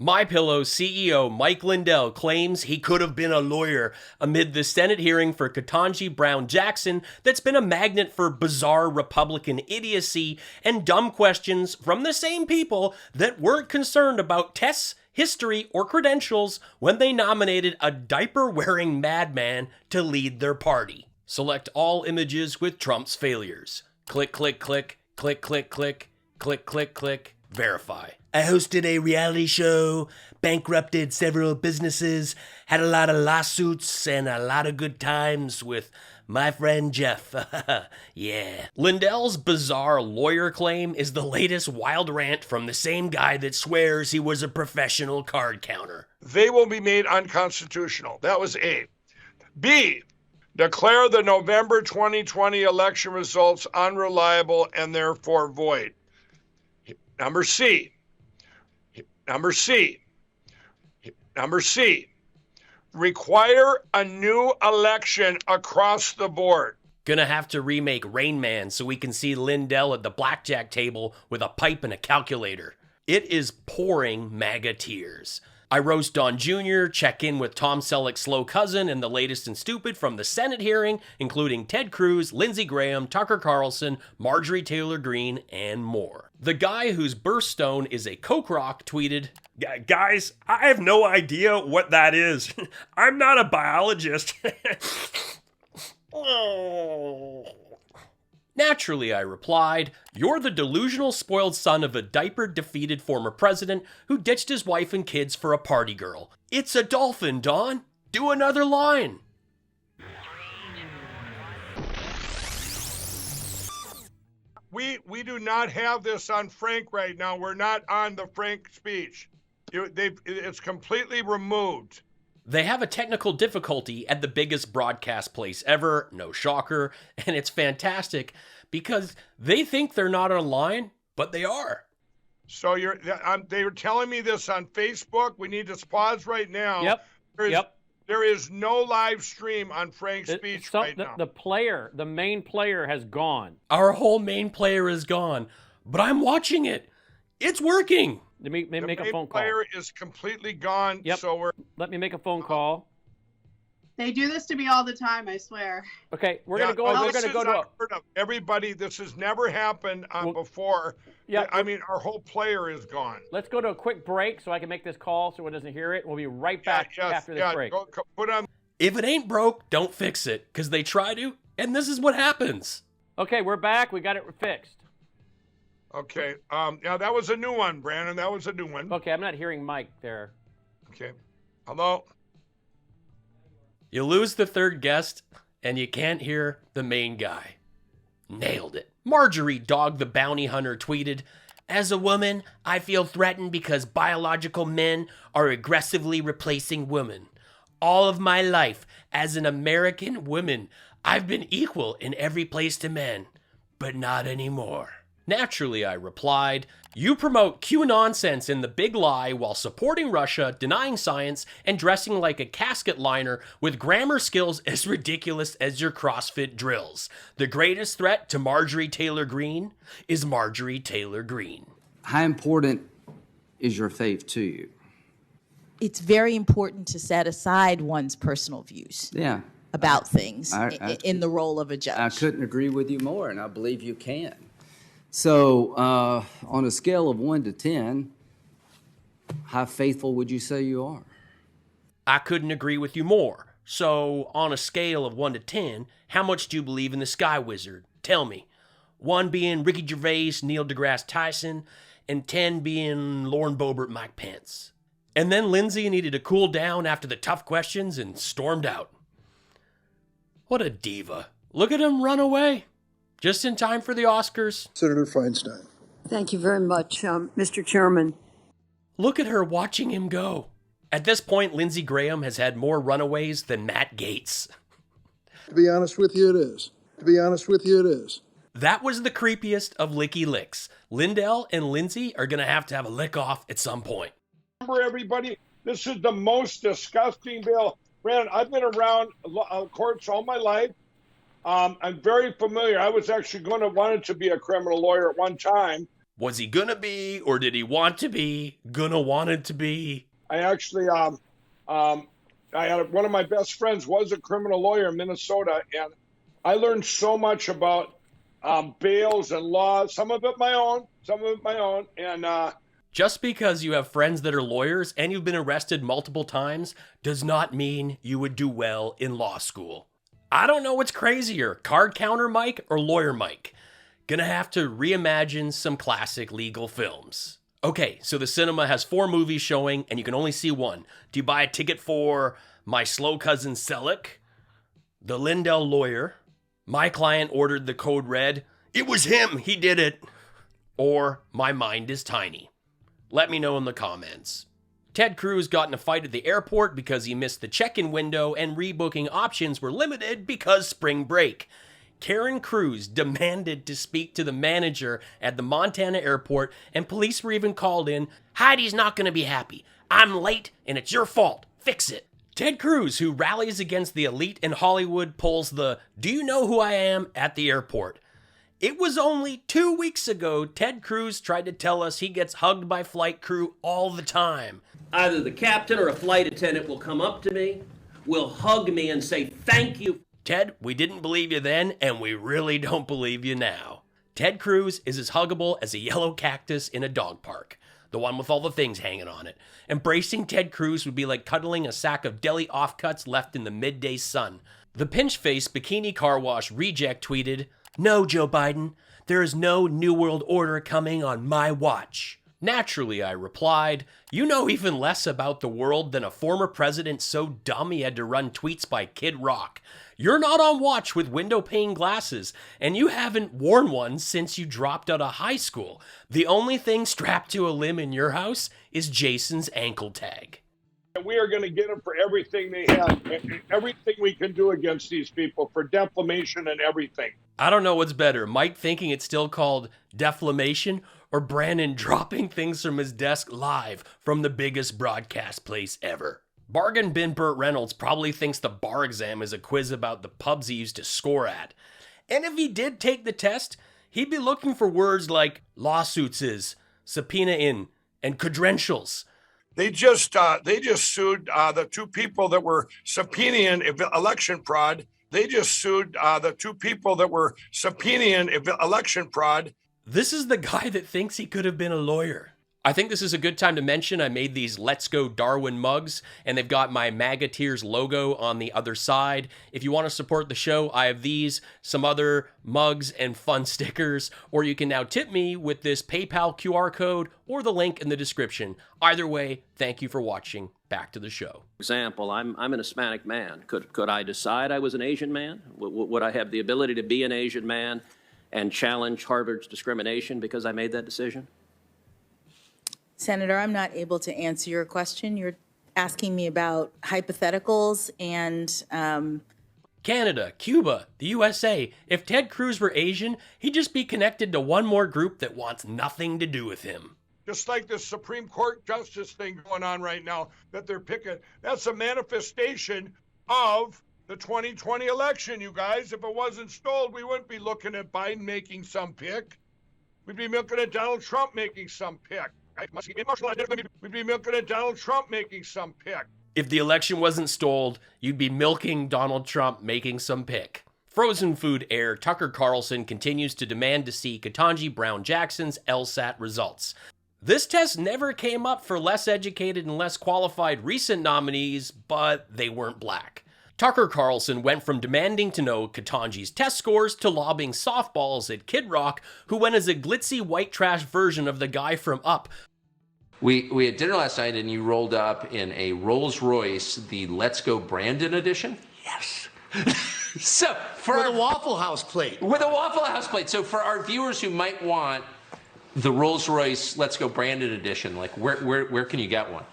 MyPillow CEO Mike Lindell claims he could have been a lawyer amid the Senate hearing for Ketanji Brown Jackson that's been a magnet for bizarre Republican idiocy and dumb questions from the same people that weren't concerned about tests, history, or credentials when they nominated a diaper-wearing madman to lead their party. Select all images with Trump's failures. Click, click, click, click, click, click, click, click, click, verify. I hosted a reality show, bankrupted several businesses, had a lot of lawsuits, and a lot of good times with my friend Jeff. Yeah. Lindell's bizarre lawyer claim is the latest wild rant from the same guy that swears he was a professional card counter. They will be made unconstitutional. That was A. B, declare the November 2020 election results unreliable and therefore void. Number C, require a new election across the board. Gonna have to remake Rain Man so we can see Lindell at the blackjack table with a pipe and a calculator. It is pouring MAGA tears. I roast Don Jr., check in with Tom Selleck's slow cousin, and the latest and stupid from the Senate hearing, including Ted Cruz, Lindsey Graham, Tucker Carlson, Marjorie Taylor Greene, and more. The guy whose birthstone is a coke rock tweeted, "Guys, I have no idea what that is. I'm not a biologist." Naturally, I replied, "You're the delusional spoiled son of a diapered defeated former president who ditched his wife and kids for a party girl. It's a dolphin, Don. Do another line." We do not have this on Frank right now. We're not on the Frank speech. It's completely removed. They have a technical difficulty at the biggest broadcast place ever, no shocker, and it's fantastic because they think they're not online, but they are. So they were telling me this on Facebook. We need to pause right now. Yep. There is no live stream on Frank's speech right now. The main player has gone. Our whole main player is gone, but I'm watching it. It's working. Let me make a phone call. The player is completely gone. Yep. So let me make a phone call. They do this to me all the time, I swear. Okay, we're gonna go to everybody. This has never happened before. Yeah, I mean, our whole player is gone. Let's go to a quick break so I can make this call so it doesn't hear it. We'll be right back after this break. Put on. If it ain't broke, don't fix it, because they try to, and this is what happens. Okay, we're back. We got it fixed. Okay. Yeah, that was a new one, Brandon. That was a new one. Okay, I'm not hearing Mike there. Okay. Hello? You lose the third guest, and you can't hear the main guy. Nailed it. Marjorie Dog the Bounty Hunter tweeted, "As a woman, I feel threatened because biological men are aggressively replacing women. All of my life, as an American woman, I've been equal in every place to men, but not anymore." Naturally, I replied, "You promote Q nonsense in The Big Lie while supporting Russia, denying science, and dressing like a casket liner with grammar skills as ridiculous as your CrossFit drills. The greatest threat to Marjorie Taylor Greene is Marjorie Taylor Greene." How important is your faith to you? It's very important to set aside one's personal views about things in the role of a judge. I couldn't agree with you more, and I believe you can. So on a scale of 1 to 10, how faithful would you say you are? I couldn't agree with you more. So on a scale of 1 to 10, how much do you believe in the Sky Wizard? Tell me. 1 being Ricky Gervais, Neil deGrasse Tyson, and 10 being Lauren Boebert, Mike Pence. And then Lindsay needed to cool down after the tough questions and stormed out. What a diva. Look at him run away. Just in time for the Oscars. Senator Feinstein. Thank you very much, Mr. Chairman. Look at her watching him go. At this point, Lindsey Graham has had more runaways than Matt Gaetz. To be honest with you, it is. That was the creepiest of licky licks. Lindell and Lindsay are going to have a lick off at some point. Remember, everybody, this is the most disgusting bill. Brandon, I've been around courts all my life. I'm very familiar. I was actually wanted to be a criminal lawyer at one time. Was he gonna be, or did he want to be, gonna wanted to be? I actually, I had one of my best friends was a criminal lawyer in Minnesota, and I learned so much about bails and laws, some of it my own, and just because you have friends that are lawyers and you've been arrested multiple times does not mean you would do well in law school. I don't know what's crazier, card counter Mike or lawyer Mike. Gonna have to reimagine some classic legal films. Okay, so the cinema has 4 movies showing and you can only see one. Do you buy a ticket for My Slow Cousin Selleck, The Lindell Lawyer, My Client Ordered the Code Red, It Was Him, He Did It, or My Mind is Tiny? Let me know in the comments. Ted Cruz got in a fight at the airport because he missed the check-in window and rebooking options were limited because spring break. Karen Cruz demanded to speak to the manager at the Montana airport and police were even called in. Heidi's not going to be happy. I'm late and it's your fault. Fix it. Ted Cruz, who rallies against the elite in Hollywood, pulls the "Do you know who I am?" at the airport. It was only 2 weeks ago Ted Cruz tried to tell us he gets hugged by flight crew all the time. Either the captain or a flight attendant will come up to me, will hug me and say thank you. Ted, we didn't believe you then, and we really don't believe you now. Ted Cruz is as huggable as a yellow cactus in a dog park, the one with all the things hanging on it. Embracing Ted Cruz would be like cuddling a sack of deli offcuts left in the midday sun. The pinch-faced bikini car wash reject tweeted, "No, Joe Biden, there is no New World Order coming on my watch." Naturally, I replied, "You know even less about the world than a former president so dumb he had to run tweets by Kid Rock. You're not on watch with window pane glasses, and you haven't worn one since you dropped out of high school. The only thing strapped to a limb in your house is Jason's ankle tag." We are going to get them for everything they have, everything we can do against these people, for defamation and everything. I don't know what's better, Mike thinking it's still called defamation, or Brandon dropping things from his desk live from the biggest broadcast place ever. Bargain bin Burt Reynolds probably thinks the bar exam is a quiz about the pubs he used to score at. And if he did take the test, he'd be looking for words like lawsuits is, subpoena in, and credentials. They just sued the 2 people that were subpoenaing election fraud. They just sued the 2 people that were subpoenaing election fraud. This is the guy that thinks he could have been a lawyer. I think this is a good time to mention I made these Let's Go Darwin mugs, and they've got my MAGA Tears logo on the other side. If you want to support the show, I have these, some other mugs and fun stickers, or you can now tip me with this PayPal QR code or the link in the description. Either way, thank you for watching. Back to the show. Example, I'm an Hispanic man. Could I decide I was an Asian man? Would I have the ability to be an Asian man and challenge Harvard's discrimination because I made that decision? Senator, I'm not able to answer your question. You're asking me about hypotheticals and Canada, Cuba, the USA. If Ted Cruz were Asian, he'd just be connected to one more group that wants nothing to do with him. Just like the Supreme Court justice thing going on right now that they're picking. That's a manifestation of the 2020 election, you guys. If it wasn't stalled, we wouldn't be looking at Biden making some pick. We'd be looking at Donald Trump making some pick. We'd be milking at Donald Trump making some pick. If the election wasn't stalled, you'd be milking Donald Trump making some pick. Frozen food heir Tucker Carlson continues to demand to see Ketanji Brown Jackson's LSAT results. This test never came up for less educated and less qualified recent nominees, but they weren't black. Tucker Carlson went from demanding to know Ketanji's test scores to lobbing softballs at Kid Rock, who went as a glitzy white trash version of the guy from Up. We had dinner last night and you rolled up in a Rolls Royce, the Let's Go Brandon edition. Yes. So with a Waffle House plate. With a Waffle House plate. So for our viewers who might want the Rolls Royce Let's Go Brandon edition, like where can you get one?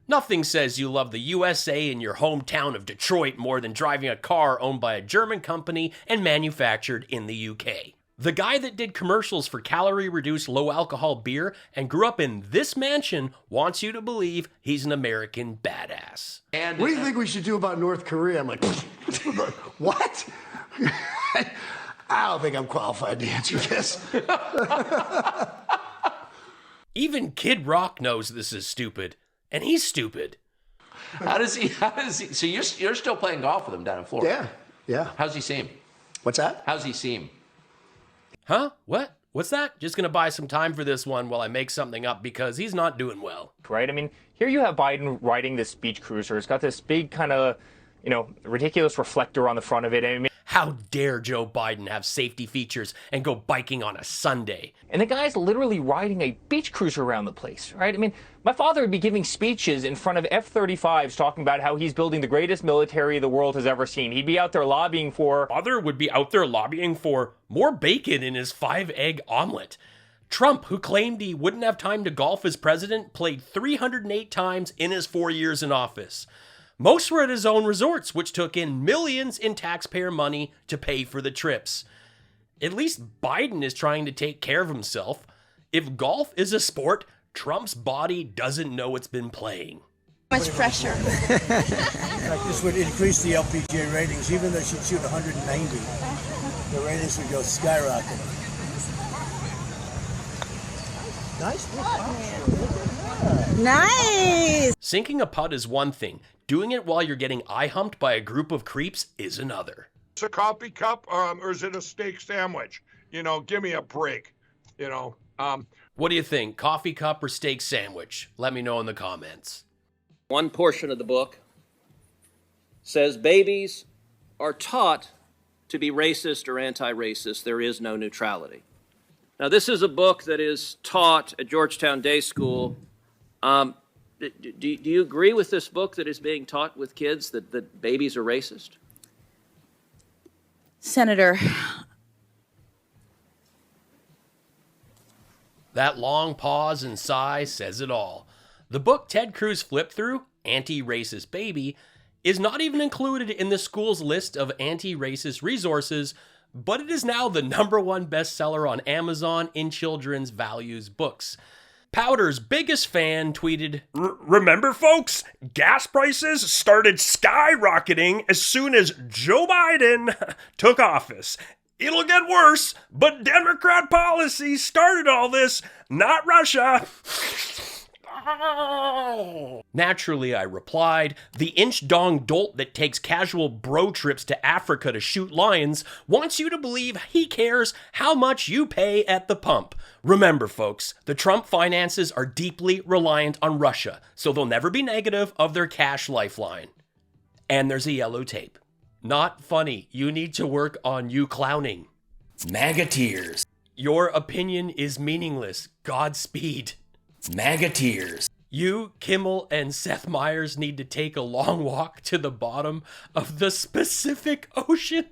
Nothing says you love the USA in your hometown of Detroit more than driving a car owned by a German company and manufactured in the UK. The guy that did commercials for calorie-reduced low-alcohol beer and grew up in this mansion wants you to believe he's an American badass. And what do you think we should do about North Korea? I'm like, what? I don't think I'm qualified to answer this. Even Kid Rock knows this is stupid, and he's stupid. How does he, so you're still playing golf with him down in Florida? Yeah. How's he seem? What's that? How's he seem? Huh? What? What's that? Just gonna buy some time for this one while I make something up because he's not doing well. Right? I mean, here you have Biden riding this beach cruiser. It's got this big kind of, ridiculous reflector on the front of it. I mean, how dare Joe Biden have safety features and go biking on a Sunday? And the guy's literally riding a beach cruiser around the place, right? I mean, my father would be giving speeches in front of F-35s talking about how he's building the greatest military the world has ever seen. He'd be out there lobbying for... Father would be out there lobbying for more bacon in his 5-egg omelet. Trump, who claimed he wouldn't have time to golf as president, played 308 times in his 4 years in office. Most were at his own resorts, which took in millions in taxpayer money to pay for the trips. At least Biden is trying to take care of himself. If golf is a sport, Trump's body doesn't know it's been playing. Much pressure. This would increase the LPGA ratings. Even though she'd shoot 190, the ratings would go skyrocket. Nice. Sinking a putt is one thing. Doing it while you're getting eye-humped by a group of creeps is another. It's a coffee cup, or is it a steak sandwich? Give me a break. What do you think? Coffee cup or steak sandwich? Let me know in the comments. One portion of the book says babies are taught to be racist or anti-racist. There is no neutrality. Now, this is a book that is taught at Georgetown Day School. Do you agree with this book that is being taught with kids that babies are racist? Senator. That long pause and sigh says it all. The book Ted Cruz flipped through, Anti-Racist Baby, is not even included in the school's list of anti-racist resources, but it is now the #1 bestseller on Amazon in children's values books. Powder's biggest fan tweeted, "Remember, folks, gas prices started skyrocketing as soon as Joe Biden took office. It'll get worse, but Democrat policy started all this, not Russia." Naturally, I replied, the inch-dong dolt that takes casual bro trips to Africa to shoot lions wants you to believe he cares how much you pay at the pump. Remember, folks, the Trump finances are deeply reliant on Russia, so they'll never be negative of their cash lifeline. And there's a yellow tape. Not funny. You need to work on you clowning. MAGA tears. Your opinion is meaningless. Godspeed. MAGA tears. You, Kimmel, and Seth Meyers need to take a long walk to the bottom of the Pacific Ocean.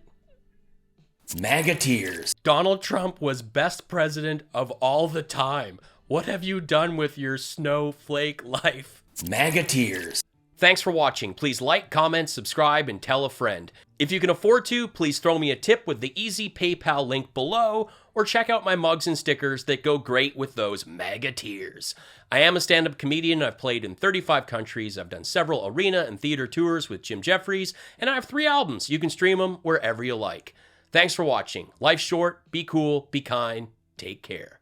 MAGA tears. Donald Trump was best president of all the time. What have you done with your snowflake life? MAGA tears. Thanks for watching. Please like, comment, subscribe, and tell a friend. If you can afford to, please throw me a tip with the easy PayPal link below, or check out my mugs and stickers that go great with those MAGA tears. I am a stand-up comedian. I've played in 35 countries. I've done several arena and theater tours with Jim Jefferies, and I have 3 albums. You can stream them wherever you like. Thanks for watching. Life's short. Be cool. Be kind. Take care.